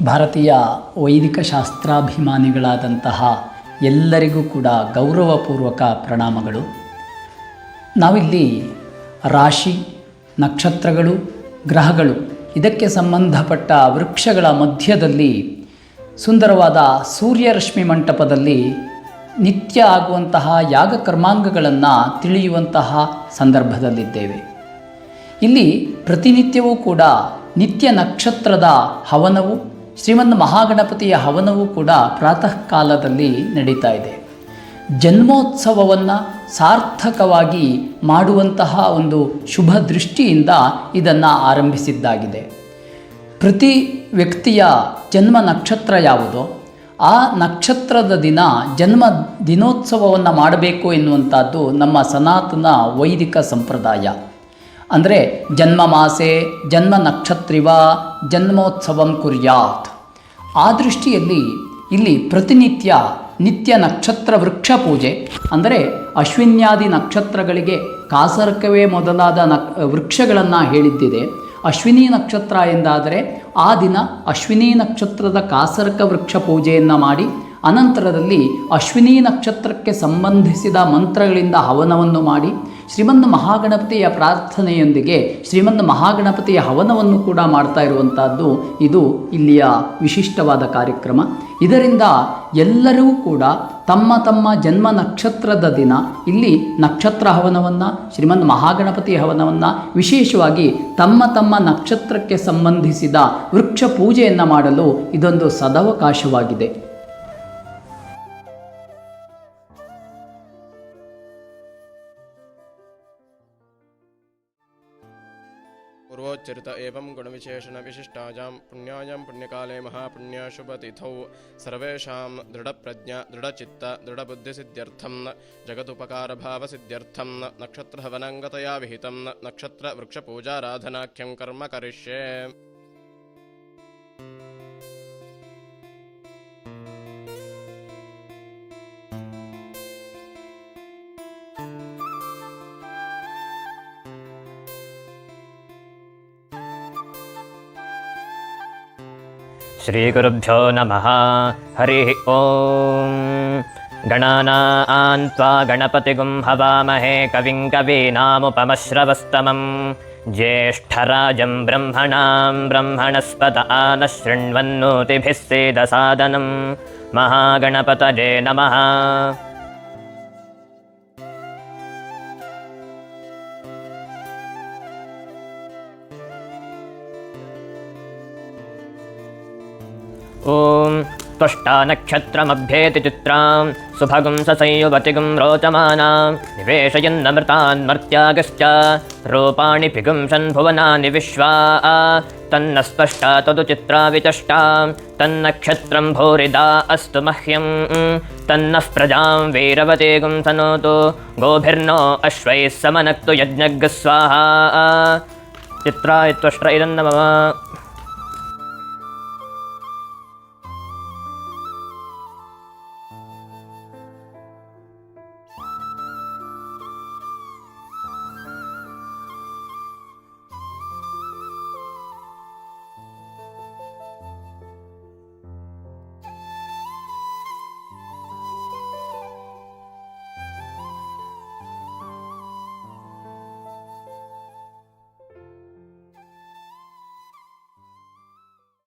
ಭಾರತೀಯ ವೈದಿಕ ಶಾಸ್ತ್ರಾಭಿಮಾನಿಗಳಾದಂತಹ ಎಲ್ಲರಿಗೂ ಕೂಡ ಗೌರವಪೂರ್ವಕ ಪ್ರಣಾಮಗಳು. ನಾವಿಲ್ಲಿ ರಾಶಿ, ನಕ್ಷತ್ರಗಳು, ಗ್ರಹಗಳು ಇದಕ್ಕೆ ಸಂಬಂಧಪಟ್ಟ ವೃಕ್ಷಗಳ ಮಧ್ಯದಲ್ಲಿ ಸುಂದರವಾದ ಸೂರ್ಯರಶ್ಮಿ ಮಂಟಪದಲ್ಲಿ ನಿತ್ಯ ಆಗುವಂತಹ ಯಾಗ ಕರ್ಮಾಂಗಗಳನ್ನು ತಿಳಿಯುವಂತಹ ಸಂದರ್ಭದಲ್ಲಿದ್ದೇವೆ. ಇಲ್ಲಿ ಪ್ರತಿನಿತ್ಯವೂ ಕೂಡ ನಿತ್ಯ ನಕ್ಷತ್ರದ ಹವನವು, ಶ್ರೀಮನ್ ಮಹಾಗಣಪತಿಯ ಹವನವೂ ಕೂಡ ಪ್ರಾತಃ ಕಾಲದಲ್ಲಿ ನಡೀತಾ ಇದೆ. ಜನ್ಮೋತ್ಸವವನ್ನು ಸಾರ್ಥಕವಾಗಿ ಮಾಡುವಂತಹ ಒಂದು ಶುಭ ದೃಷ್ಟಿಯಿಂದ ಇದನ್ನು ಆರಂಭಿಸಿದ್ದಾಗಿದೆ. ಪ್ರತಿ ವ್ಯಕ್ತಿಯ ಜನ್ಮ ನಕ್ಷತ್ರ ಯಾವುದೋ ಆ ನಕ್ಷತ್ರದ ದಿನ ಜನ್ಮ ದಿನೋತ್ಸವವನ್ನು ಮಾಡಬೇಕು ಎನ್ನುವಂಥದ್ದು ನಮ್ಮ ಸನಾತನ ವೈದಿಕ ಸಂಪ್ರದಾಯ. ಅಂದರೆ ಜನ್ಮ ಮಾಸೆ ಜನ್ಮ ನಕ್ಷತ್ರಿವ ಜನ್ಮೋತ್ಸವಂ ಕುರ್ಯಾತ್. ಆ ದೃಷ್ಟಿಯಲ್ಲಿ ಇಲ್ಲಿ ಪ್ರತಿನಿತ್ಯ ನಿತ್ಯ ನಕ್ಷತ್ರ ವೃಕ್ಷ ಪೂಜೆ, ಅಂದರೆ ಅಶ್ವಿನ್ಯಾದಿ ನಕ್ಷತ್ರಗಳಿಗೆ ಕಾಸರ್ಕವೇ ಮೊದಲಾದ ವೃಕ್ಷಗಳನ್ನು ಹೇಳಿದ್ದಿದೆ. ಅಶ್ವಿನಿ ನಕ್ಷತ್ರ ಎಂದಾದರೆ ಆ ದಿನ ಅಶ್ವಿನಿ ನಕ್ಷತ್ರದ ಕಾಸರ್ಕ ವೃಕ್ಷ ಪೂಜೆಯನ್ನು ಮಾಡಿ ಅನಂತರದಲ್ಲಿ ಅಶ್ವಿನಿ ನಕ್ಷತ್ರಕ್ಕೆ ಸಂಬಂಧಿಸಿದ ಮಂತ್ರಗಳಿಂದ ಹವನವನ್ನು ಮಾಡಿ ಶ್ರೀಮನ್ ಮಹಾಗಣಪತಿಯ ಪ್ರಾರ್ಥನೆಯೊಂದಿಗೆ ಶ್ರೀಮನ್ ಮಹಾಗಣಪತಿಯ ಹವನವನ್ನು ಕೂಡ ಮಾಡ್ತಾ ಇರುವಂಥದ್ದು ಇದು ಇಲ್ಲಿಯ ವಿಶಿಷ್ಟವಾದ ಕಾರ್ಯಕ್ರಮ. ಇದರಿಂದ ಎಲ್ಲರೂ ಕೂಡ ತಮ್ಮ ತಮ್ಮ ಜನ್ಮ ನಕ್ಷತ್ರದ ದಿನ ಇಲ್ಲಿ ನಕ್ಷತ್ರ ಹವನವನ್ನು, ಶ್ರೀಮನ್ ಮಹಾಗಣಪತಿಯ ಹವನವನ್ನು, ವಿಶೇಷವಾಗಿ ತಮ್ಮ ತಮ್ಮ ನಕ್ಷತ್ರಕ್ಕೆ ಸಂಬಂಧಿಸಿದ ವೃಕ್ಷ ಪೂಜೆಯನ್ನು ಮಾಡಲು ಇದೊಂದು ಸದವಕಾಶವಾಗಿದೆ. पूर्वोच्चरित एवं गुणविशेषण विशिष्टायां पुण्यायां पुण्यकाले महापुण्यशुभतिथौ सर्वेषां दृढप्रज्ञा दृढचित्त दृढबुद्धिसिद्ध्यर्थं जगदुपकारभावसिद्ध्यर्थं नक्षत्रहवनङ्गतया विहितं नक्षत्रवृक्षपूजाराधनाख्यं कर्म करिष्ये. श्रीगुरुभ्यो नमः. हरिः ॐ. गणानां त्वा गणपतिगुं हवामहे कविं कवीनामुपमश्रवस्तमं ज्येष्ठराजं ब्रह्मणां ब्रह्मणस्पत नः शृण्वन्नोतिभिः सेदसादनं महागणपतये नमः. ॐ त्वष्टा नक्षत्रमभ्येति चित्रां सुभगुं ससंयुवतिगुं रोचमानां निवेशयन्नमृतान्मर्त्यागश्च रूपाणि पिगुंसन् भुवनानि विश्वा तन्न स्पष्टा तदुचित्रा विचष्टां तन्नक्षत्रं भूरिदा अस्तु मह्यं तन्नः प्रजां वीरवतीगुं सनोतु गोभिर्नो अश्वैः समनक्तु यज्ञः स्वाहा. चित्रा त्वष्ट्र इदं नमः.